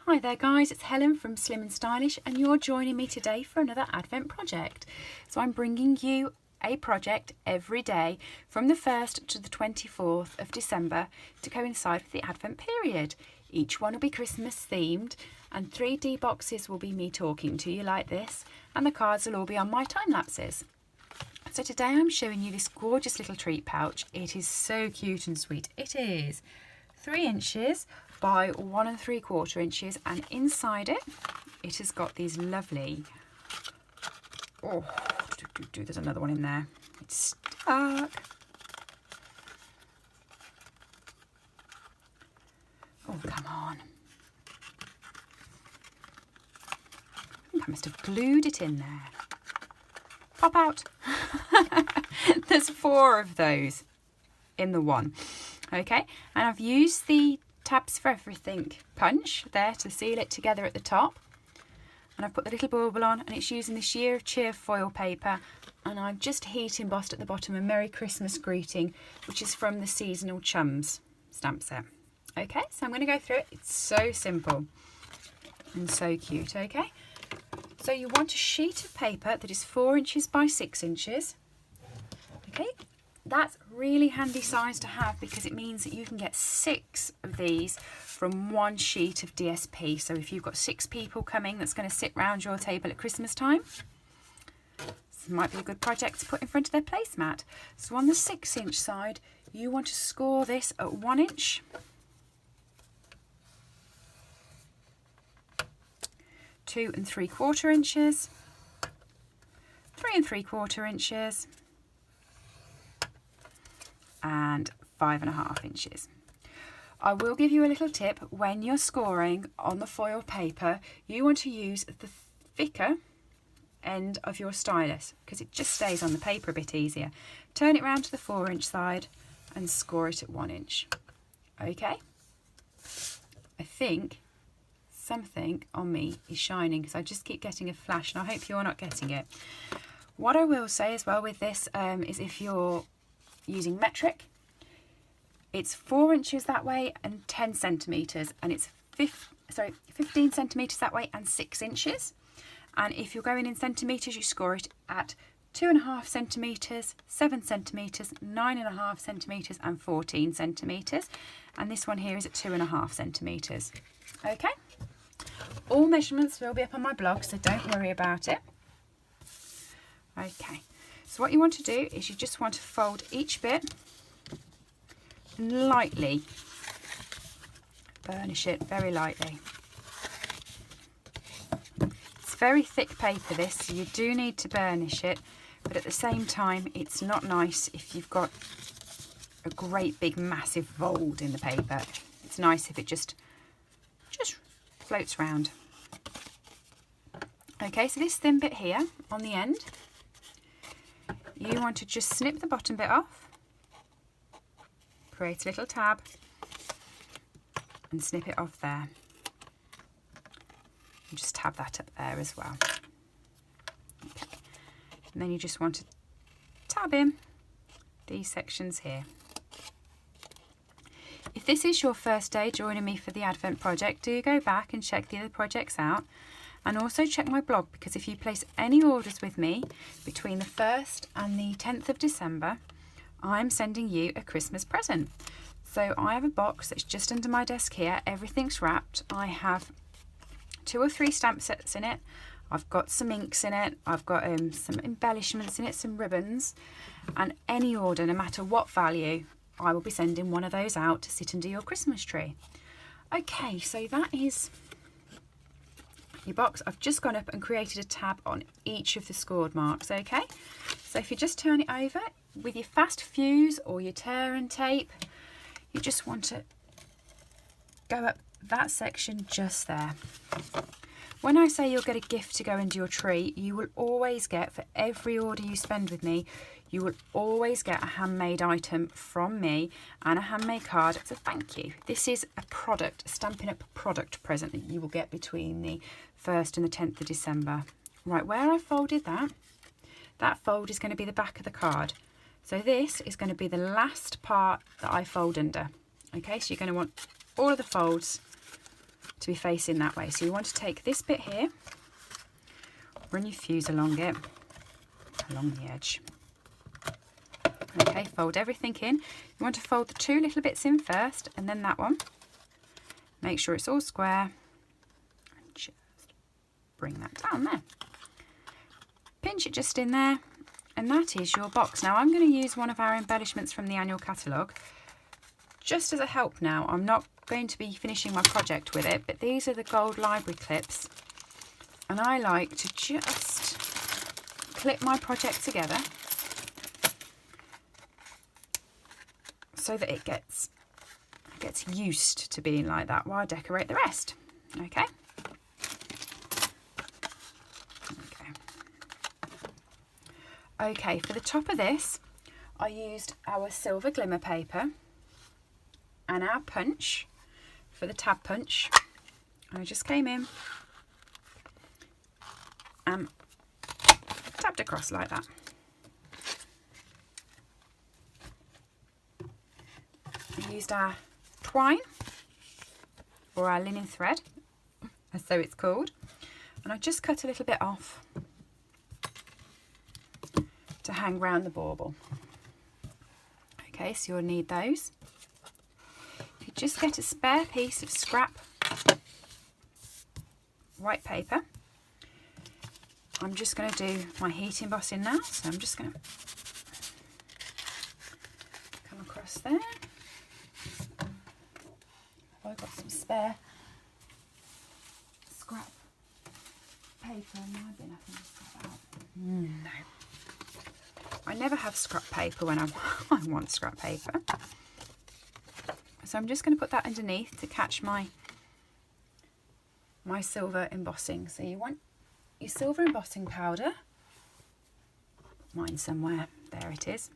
Hi there guys, it's Helen from Slim and Stylish and you're joining me today for another Advent project. So I'm bringing you a project every day from the 1st to the 24th of December to coincide with the Advent period. Each one will be Christmas themed and 3D boxes will be me talking to you like this, and the cards will all be on my time lapses. So today I'm showing you this gorgeous little treat pouch. It is so cute and sweet. It is 3 inches by 1 3/4 inches, and inside it has got these lovely, there's another one in there, it's stuck. Oh, come on. I think I must have glued it in there. Pop out. There's 4 of those in the one. Okay, and I've used the tabs for everything punch there to seal it together at the top, and I've put the little bauble on, and it's using this Year of Cheer foil paper, and I've just heat embossed at the bottom a Merry Christmas greeting, which is from the Seasonal Chums stamp set. Okay, so I'm going to go through it. It's so simple and so cute. Okay, so you want a sheet of paper that is 4 inches by 6 inches. Okay, that's really handy size to have because it means that you can get 6 of these from one sheet of DSP. So if you've got 6 people coming that's going to sit round your table at Christmas time, this might be a good project to put in front of their placemat. So on the 6-inch side, you want to score this at 1 inch, 2 3/4 inches, 3 3/4 inches, and 5.5 inches. I will give you a little tip. When you're scoring on the foil paper, you want to use the thicker end of your stylus because it just stays on the paper a bit easier. Turn it round to the 4-inch side and score it at 1 inch. Okay, I think something on me is shining because I just keep getting a flash, and I hope you're not getting it. What I will say as well with this is if you're using metric, it's 4 inches that way and 10 centimetres, and it's 15 centimetres that way and 6 inches. And if you're going in centimetres, you score it at 2.5 centimetres, 7 centimetres, 9.5 centimetres and 14 centimetres. And this one here is at 2.5 centimetres. Okay, all measurements will be up on my blog, so don't worry about it. Okay, so what you want to do is you just want to fold each bit and lightly burnish it, very lightly. It's very thick paper this, so you do need to burnish it, but at the same time it's not nice if you've got a great big massive fold in the paper. It's nice if it just floats round. Okay, so this thin bit here on the end, you want to just snip the bottom bit off, create a little tab and snip it off there. And just tab that up there as well. Okay. And then you just want to tab in these sections here. If this is your first day joining me for the Advent project, do go back and check the other projects out. And also check my blog, because if you place any orders with me between the 1st and the 10th of December, I'm sending you a Christmas present. So I have a box that's just under my desk here. Everything's wrapped. I have 2 or 3 stamp sets in it. I've got some inks in it. I've got some embellishments in it, some ribbons. And any order, no matter what value, I will be sending one of those out to sit under your Christmas tree. Okay, so that is your box. I've just gone up and created a tab on each of the scored marks. Okay, so if you just turn it over with your fast fuse or your tear and tape, you just want to go up that section just there. When I say you'll get a gift to go into your tree, you will always get, for every order you spend with me, you will always get a handmade item from me and a handmade card as a thank you. This is a product, a Stampin' Up product present that you will get between the 1st and the 10th of December. Right, where I folded that fold is going to be the back of the card. So this is going to be the last part that I fold under. Okay, so you're going to want all of the folds to be facing that way. So you want to take this bit here, run your fuse along it, along the edge. Okay, fold everything in. You want to fold the two little bits in first and then that one. Make sure it's all square and just bring that down there. Pinch it just in there and that is your box. Now I'm going to use one of our embellishments from the annual catalogue just as a help now. I'm not going to be finishing my project with it, but these are the gold library clips and I like to just clip my project together so that it gets used to being like that while I decorate the rest. Okay. Okay, for the top of this, I used our silver glimmer paper and our punch for the tab punch. I just came in and tabbed across like that. I used our twine or our linen thread, as so it's called, and I just cut a little bit off to hang round the bauble. Okay, so you'll need those. If you just get a spare piece of scrap white paper, I'm just going to do my heat embossing now. So I'm just going to come across there. I've got some spare scrap paper in my bin. I can just grab it out. No. I never have scrap paper when I want scrap paper. So I'm just going to put that underneath to catch my silver embossing. So you want your silver embossing powder. Mine somewhere. There it is.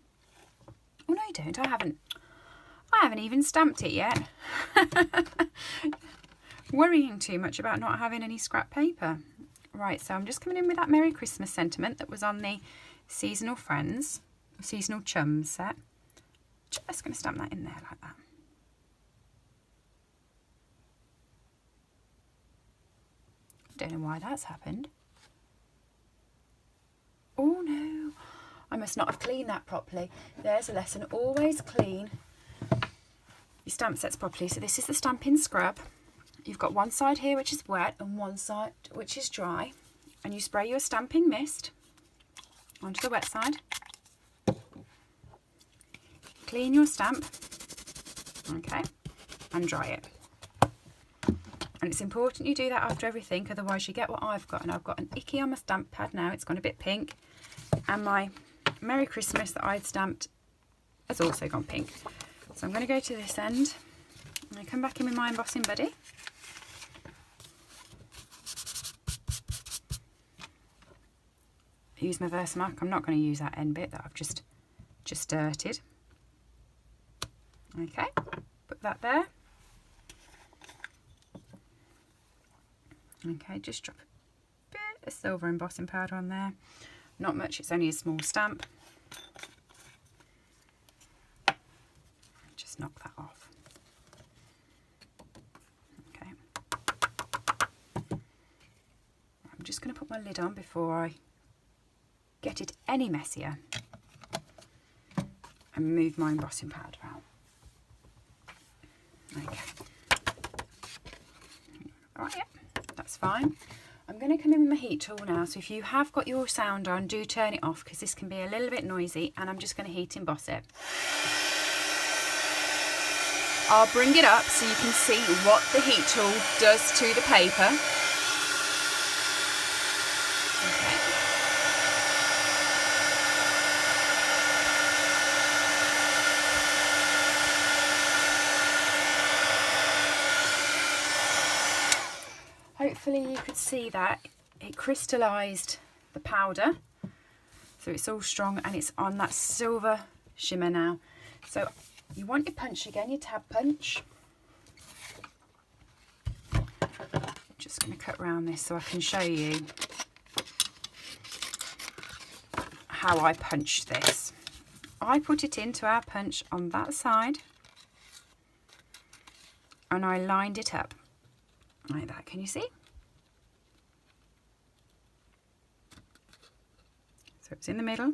Oh no, you don't. I haven't even stamped it yet. Worrying too much about not having any scrap paper. Right, so I'm just coming in with that Merry Christmas sentiment that was on the Seasonal Friends, Seasonal Chums set. Just going to stamp that in there like that. Don't know why that's happened. Oh no, I must not have cleaned that properly. There's a lesson, always clean your stamp sets properly. So this is the Stampin' Scrub. You've got one side here which is wet and one side which is dry, and you spray your stamping mist onto the wet side. Clean your stamp, okay, and dry it. And it's important you do that after everything, otherwise you get what I've got. And I've got an icky on my stamp pad now, it's gone a bit pink, and my Merry Christmas that I'd stamped has also gone pink. So I'm going to go to this end and I come back in with my embossing buddy. Use my Versamark. I'm not going to use that end bit that I've just dirtied. Okay, put that there. Okay, just drop a bit of silver embossing powder on there. Not much, it's only a small stamp. Just knock that off. Okay. I'm just going to put my lid on before I get it any messier and move my embossing powder out. Okay. Alright, yeah, that's fine. I'm going to come in with my heat tool now, so if you have got your sound on, do turn it off because this can be a little bit noisy, and I'm just going to heat emboss it. I'll bring it up so you can see what the heat tool does to the paper. Okay. Hopefully you could see that it crystallised the powder, so it's all strong and it's on that silver shimmer now. So you want your punch again, your tab punch. Just going to cut around this so I can show you how I punched this. I put it into our punch on that side and I lined it up Like that, can you see? So it's in the middle,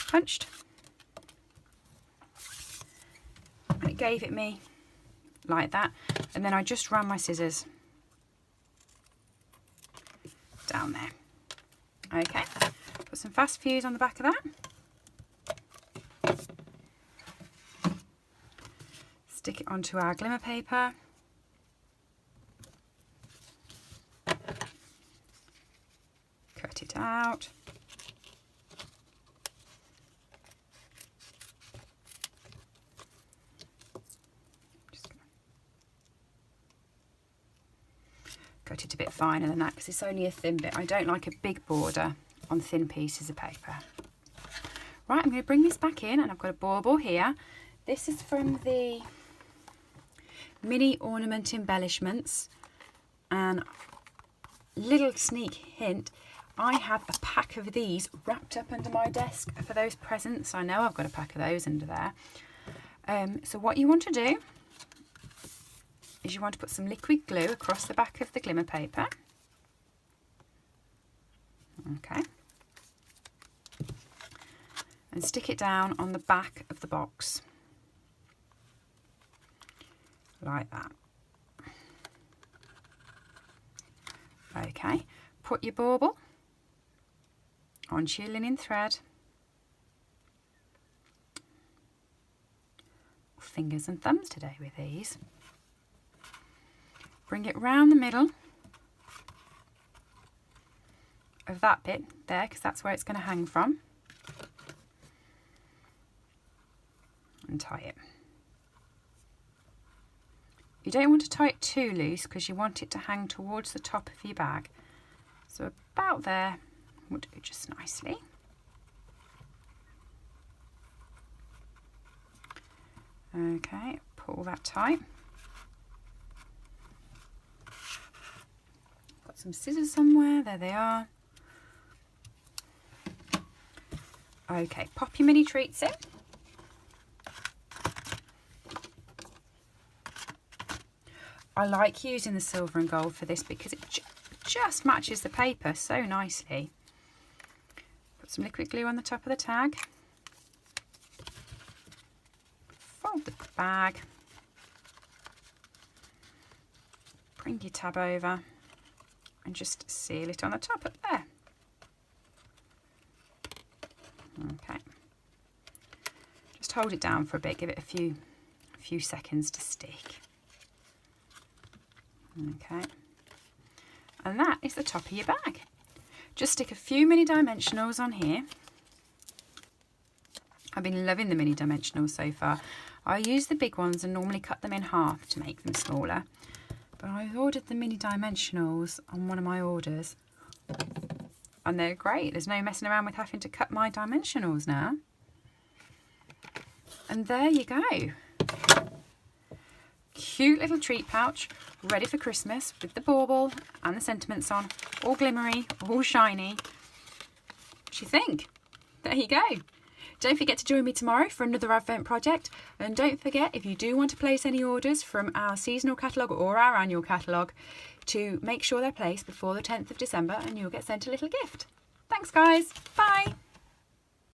punched, and it gave it me like that, and then I just ran my scissors down there. Okay, put some fast fuse on the back of that, stick it onto our glimmer paper, cut it out, cut it a bit finer than that because it's only a thin bit. I don't like a big border on thin pieces of paper. Right, I'm going to bring this back in, and I've got a bauble here. This is from the Mini Ornament Embellishments, and little sneak hint, I have a pack of these wrapped up under my desk for those presents. I know I've got a pack of those under there. So what you want to do is you want to put some liquid glue across the back of the glimmer paper. Okay. And stick it down on the back of the box. Like that. Okay. Put your bauble onto your linen thread. Fingers and thumbs today with these. Bring it round the middle of that bit there, because that's where it's going to hang from, and tie it. You don't want to tie it too loose because you want it to hang towards the top of your bag. So about there will do just nicely. Okay, pull that tight. Got some scissors somewhere, there they are. Okay, pop your mini treats in. I like using the silver and gold for this because it just matches the paper so nicely. Put some liquid glue on the top of the tag. Fold the bag. Bring your tab over and just seal it on the top up there. Okay. Just hold it down for a bit, give it a few seconds to stick. Okay. And that is the top of your bag. Just stick a few mini dimensionals on here. I've been loving the mini dimensionals so far. I use the big ones and normally cut them in half to make them smaller. But I ordered the mini dimensionals on one of my orders. And they're great. There's no messing around with having to cut my dimensionals now. And there you go. Cute little treat pouch, ready for Christmas with the bauble and the sentiments on. All glimmery, all shiny. What do you think? There you go. Don't forget to join me tomorrow for another Advent project. And don't forget, if you do want to place any orders from our seasonal catalogue or our annual catalogue, to make sure they're placed before the 10th of December and you'll get sent a little gift. Thanks guys, bye!